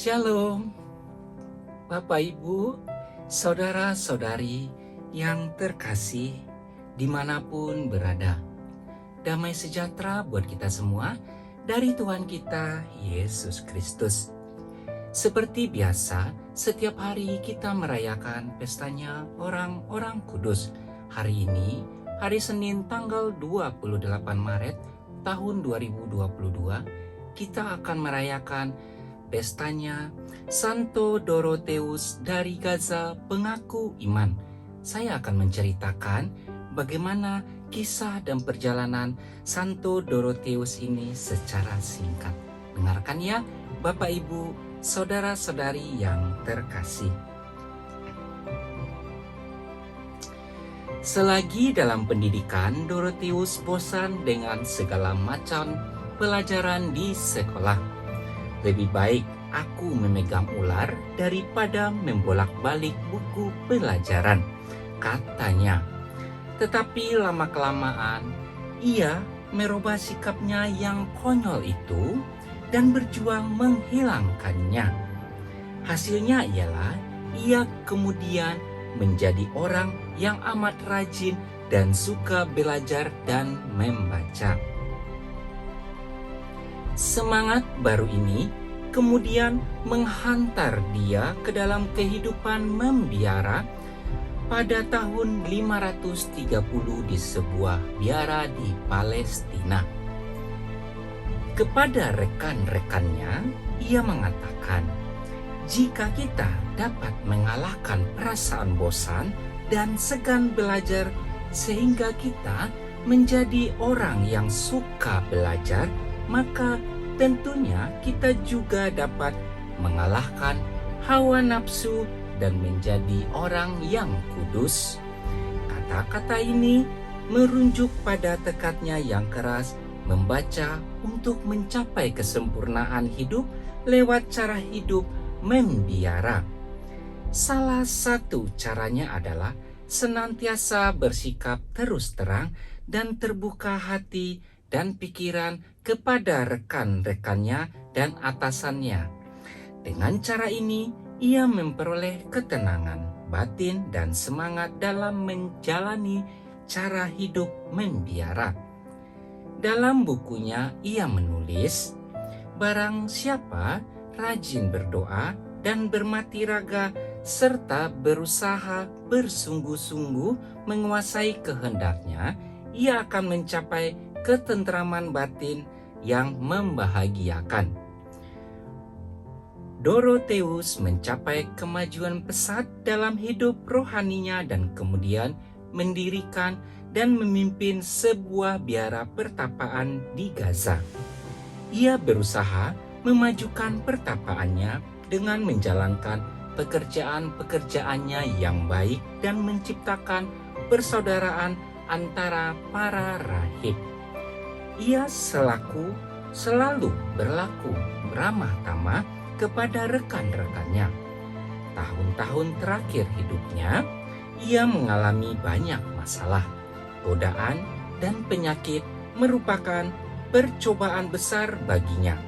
Shalom, Bapak Ibu, saudara-saudari yang terkasih dimanapun berada. Damai sejahtera buat kita semua dari Tuhan kita Yesus Kristus. Seperti biasa, setiap hari kita merayakan pestanya orang-orang kudus. Hari ini, hari Senin tanggal 28 Maret tahun 2022, kita akan merayakan pestanya Santo Dorotheus dari Gaza, pengaku iman. Saya akan menceritakan bagaimana kisah dan perjalanan Santo Dorotheus ini secara singkat. Dengarkan ya, Bapak Ibu, saudara-saudari yang terkasih. Selagi dalam pendidikan, Dorotheus bosan dengan segala macam pelajaran di sekolah. Lebih baik aku memegang ular daripada membolak-balik buku pelajaran, katanya. Tetapi lama-kelamaan, ia merubah sikapnya yang konyol itu dan berjuang menghilangkannya. Hasilnya ialah ia kemudian menjadi orang yang amat rajin dan suka belajar dan membaca. Semangat baru ini kemudian menghantar dia ke dalam kehidupan membiara pada tahun 530 di sebuah biara di Palestina. Kepada rekan-rekannya, ia mengatakan, jika kita dapat mengalahkan perasaan bosan dan segan belajar sehingga kita menjadi orang yang suka belajar, maka tentunya kita juga dapat mengalahkan hawa nafsu dan menjadi orang yang kudus. Kata-kata ini merujuk pada tekadnya yang keras membaca untuk mencapai kesempurnaan hidup lewat cara hidup membiara. Salah satu caranya adalah senantiasa bersikap terus terang dan terbuka hati dan pikiran kepada rekan-rekannya dan atasannya. Dengan cara ini, ia memperoleh ketenangan batin dan semangat dalam menjalani cara hidup membiara. Dalam bukunya, ia menulis, barang siapa rajin berdoa dan bermati raga serta berusaha bersungguh-sungguh menguasai kehendaknya, ia akan mencapai ketentraman batin yang membahagiakan. Dorotheus mencapai kemajuan pesat dalam hidup rohaninya dan kemudian mendirikan dan memimpin sebuah biara pertapaan di Gaza. Ia berusaha memajukan pertapaannya dengan menjalankan pekerjaan-pekerjaannya yang baik dan menciptakan persaudaraan antara para rahib. Ia selalu berlaku ramah tamah kepada rekan-rekannya. Tahun-tahun terakhir hidupnya, ia mengalami banyak masalah. Godaan dan penyakit merupakan percobaan besar baginya.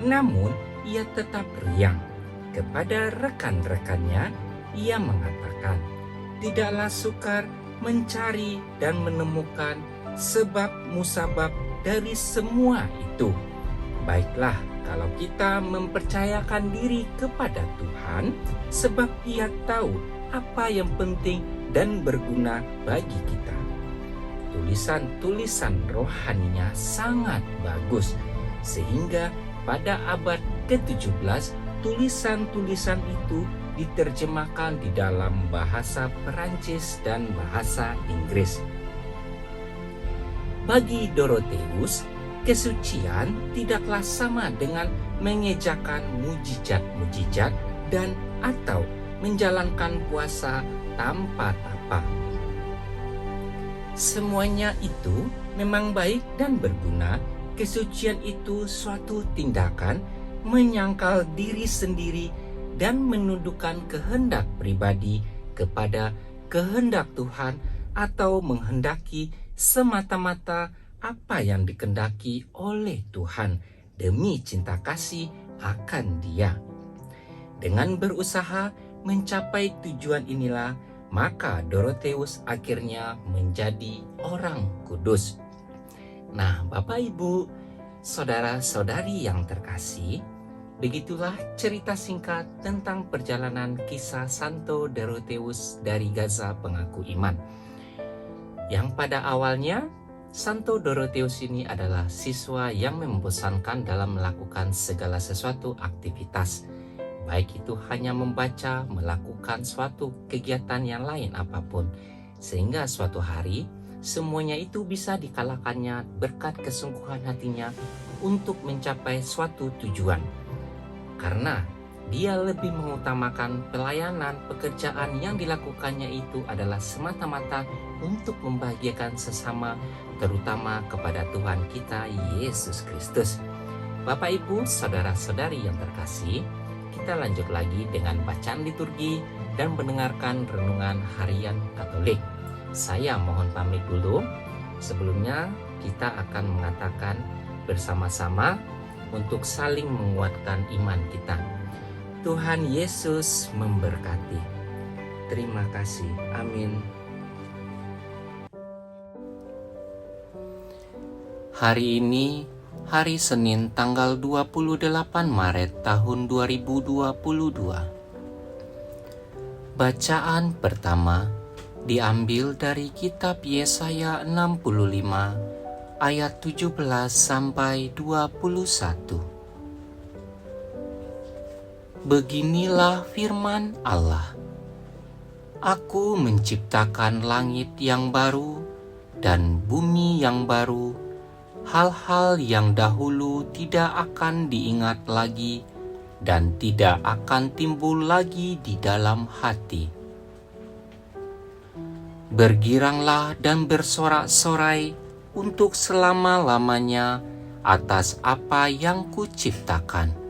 Namun, ia tetap riang. Kepada rekan-rekannya, ia mengatakan, tidaklah sukar mencari dan menemukan sebab musabab dari semua itu. Baiklah kalau kita mempercayakan diri kepada Tuhan, sebab Ia tahu apa yang penting dan berguna bagi kita. Tulisan-tulisan rohaninya sangat bagus, sehingga pada abad ke-17 tulisan-tulisan itu diterjemahkan di dalam bahasa Perancis dan bahasa Inggris. Bagi Dorotheus, kesucian tidaklah sama dengan mengejakan mujizat-mujizat dan atau menjalankan puasa tanpa tapa. Semuanya itu memang baik dan berguna. Kesucian itu suatu tindakan menyangkal diri sendiri dan menundukkan kehendak pribadi kepada kehendak Tuhan atau menghendaki semata-mata apa yang dikehendaki oleh Tuhan demi cinta kasih akan Dia. Dengan berusaha mencapai tujuan inilah, maka Dorotheus akhirnya menjadi orang kudus. Nah, Bapak Ibu, saudara-saudari yang terkasih, begitulah cerita singkat tentang perjalanan kisah Santo Dorotheus dari Gaza pengaku iman. Yang pada awalnya, Santo Dorotheus ini adalah siswa yang membosankan dalam melakukan segala sesuatu aktivitas. Baik itu hanya membaca, melakukan suatu kegiatan yang lain apapun. Sehingga suatu hari, semuanya itu bisa dikalahkannya berkat kesungguhan hatinya untuk mencapai suatu tujuan. Karena dia lebih mengutamakan pelayanan pekerjaan yang dilakukannya itu adalah semata-mata untuk membahagiakan sesama, terutama kepada Tuhan kita Yesus Kristus. Bapak Ibu, saudara-saudari yang terkasih, kita lanjut lagi dengan bacaan liturgi dan mendengarkan renungan harian Katolik. Saya mohon pamit dulu. Sebelumnya kita akan mengatakan bersama-sama untuk saling menguatkan iman kita. Tuhan Yesus memberkati. Terima kasih. Amin. Hari ini, hari Senin tanggal 28 Maret tahun 2022. Bacaan pertama diambil dari kitab Yesaya 65 ayat 17 sampai 21. Beginilah firman Allah. Aku menciptakan langit yang baru dan bumi yang baru. Hal-hal yang dahulu tidak akan diingat lagi dan tidak akan timbul lagi di dalam hati. Bergiranglah dan bersorak-sorai untuk selama-lamanya atas apa yang kuciptakan.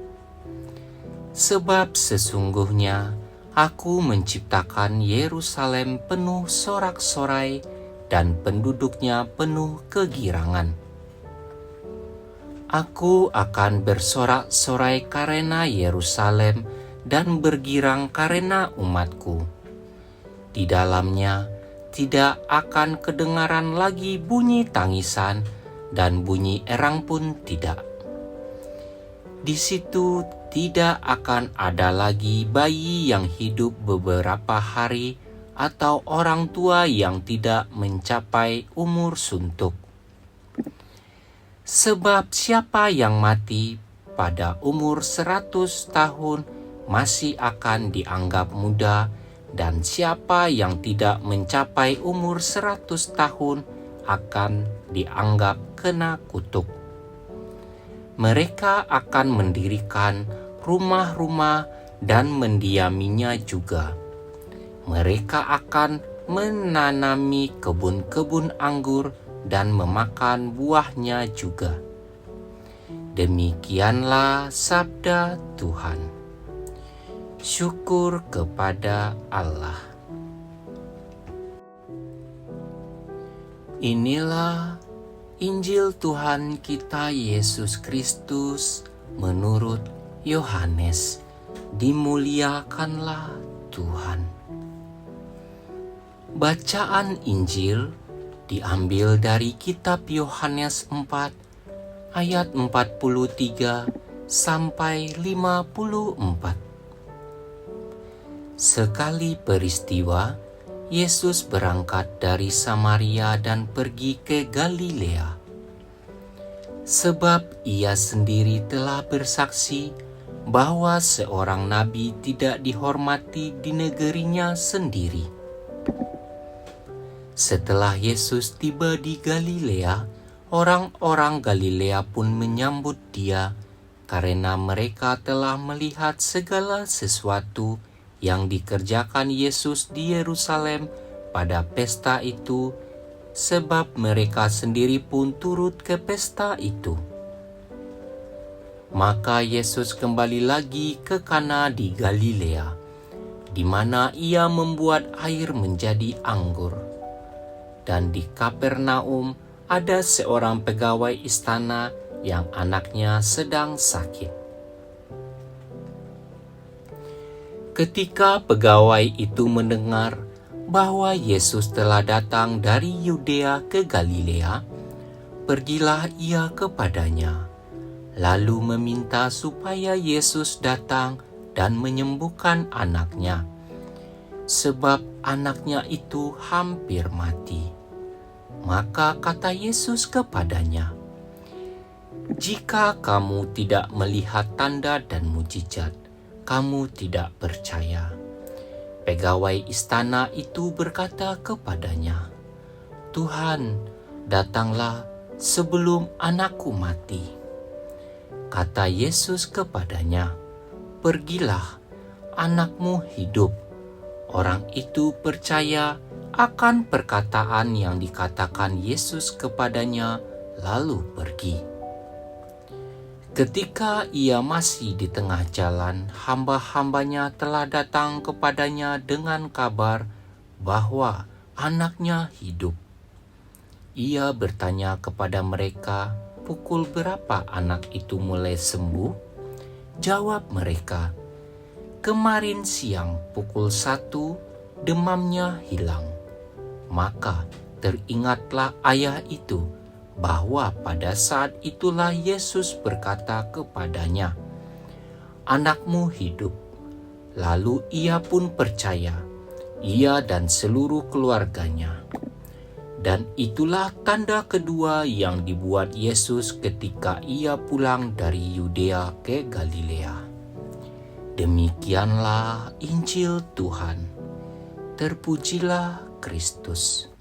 Sebab sesungguhnya aku menciptakan Yerusalem penuh sorak-sorai dan penduduknya penuh kegirangan. Aku akan bersorak-sorai karena Yerusalem dan bergirang karena umatku. Di dalamnya tidak akan kedengaran lagi bunyi tangisan dan bunyi erang pun tidak. Di situ tidak akan ada lagi bayi yang hidup beberapa hari atau orang tua yang tidak mencapai umur suntuk. Sebab siapa yang mati pada umur 100 tahun masih akan dianggap muda, dan siapa yang tidak mencapai umur 100 tahun akan dianggap kena kutuk. Mereka akan mendirikan rumah-rumah dan mendiaminya juga. Mereka akan menanami kebun-kebun anggur dan memakan buahnya juga. Demikianlah sabda Tuhan. Syukur kepada Allah. Inilah Injil Tuhan kita Yesus Kristus menurut Yohanes. Dimuliakanlah Tuhan. Bacaan Injil diambil dari kitab Yohanes 4 ayat 43 sampai 54. Sekali peristiwa, Yesus berangkat dari Samaria dan pergi ke Galilea. Sebab ia sendiri telah bersaksi bahwa seorang nabi tidak dihormati di negerinya sendiri. Setelah Yesus tiba di Galilea, orang-orang Galilea pun menyambut dia karena mereka telah melihat segala sesuatu yang dikerjakan Yesus di Yerusalem pada pesta itu, sebab mereka sendiri pun turut ke pesta itu. Maka Yesus kembali lagi ke Kana di Galilea, di mana ia membuat air menjadi anggur. Dan di Kapernaum ada seorang pegawai istana yang anaknya sedang sakit. Ketika pegawai itu mendengar bahwa Yesus telah datang dari Yudea ke Galilea, pergilah ia kepadanya, lalu meminta supaya Yesus datang dan menyembuhkan anaknya, sebab anaknya itu hampir mati. Maka kata Yesus kepadanya, "Jika kamu tidak melihat tanda dan mujizat, kamu tidak percaya." Pegawai istana itu berkata kepadanya, "Tuhan, datanglah sebelum anakku mati." Kata Yesus kepadanya, "Pergilah, anakmu hidup." Orang itu percaya akan perkataan yang dikatakan Yesus kepadanya, lalu pergi. Ketika ia masih di tengah jalan, hamba-hambanya telah datang kepadanya dengan kabar bahwa anaknya hidup. Ia bertanya kepada mereka, "Pukul berapa anak itu mulai sembuh?" Jawab mereka, "Kemarin siang pukul 1, demamnya hilang." Maka teringatlah ayah itu bahwa pada saat itulah Yesus berkata kepadanya, "Anakmu hidup." Lalu ia pun percaya, ia dan seluruh keluarganya. Dan itulah tanda kedua yang dibuat Yesus ketika ia pulang dari Yudea ke Galilea. Demikianlah Injil Tuhan. Terpujilah Kristus.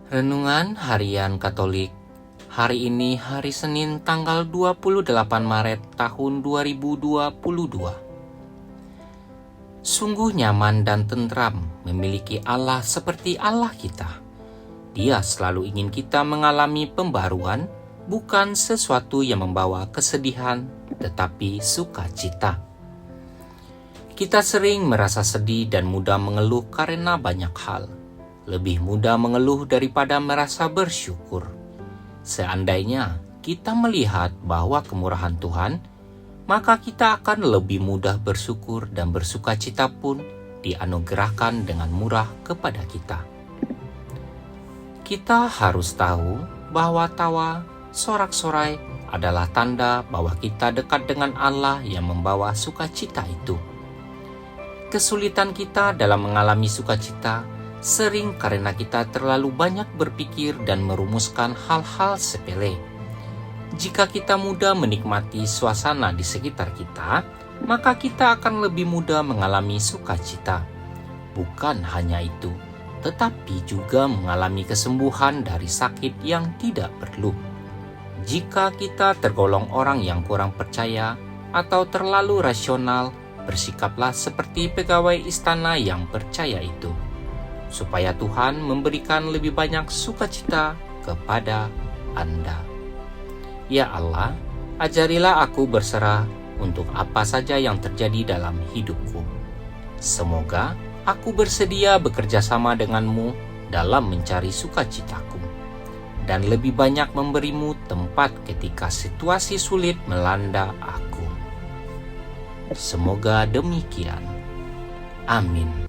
Renungan Harian Katolik. Hari ini hari Senin tanggal 28 Maret tahun 2022. Sungguh nyaman dan tentram memiliki Allah seperti Allah kita. Dia selalu ingin kita mengalami pembaruan, bukan sesuatu yang membawa kesedihan, tetapi sukacita. Kita sering merasa sedih dan mudah mengeluh karena banyak hal. Lebih mudah mengeluh daripada merasa bersyukur. Seandainya kita melihat bahwa kemurahan Tuhan, maka kita akan lebih mudah bersyukur dan bersukacita pun dianugerahkan dengan murah kepada kita. Kita harus tahu bahwa tawa, sorak-sorai adalah tanda bahwa kita dekat dengan Allah yang membawa sukacita itu. Kesulitan kita dalam mengalami sukacita sering karena kita terlalu banyak berpikir dan merumuskan hal-hal sepele. Jika kita mudah menikmati suasana di sekitar kita, maka kita akan lebih mudah mengalami sukacita. Bukan hanya itu, tetapi juga mengalami kesembuhan dari sakit yang tidak perlu. Jika kita tergolong orang yang kurang percaya atau terlalu rasional, bersikaplah seperti pegawai istana yang percaya itu, supaya Tuhan memberikan lebih banyak sukacita kepada Anda. Ya Allah, ajarilah aku berserah untuk apa saja yang terjadi dalam hidupku. Semoga aku bersedia bekerja sama denganmu dalam mencari sukacitaku, dan lebih banyak memberimu tempat ketika situasi sulit melanda aku. Semoga demikian. Amin.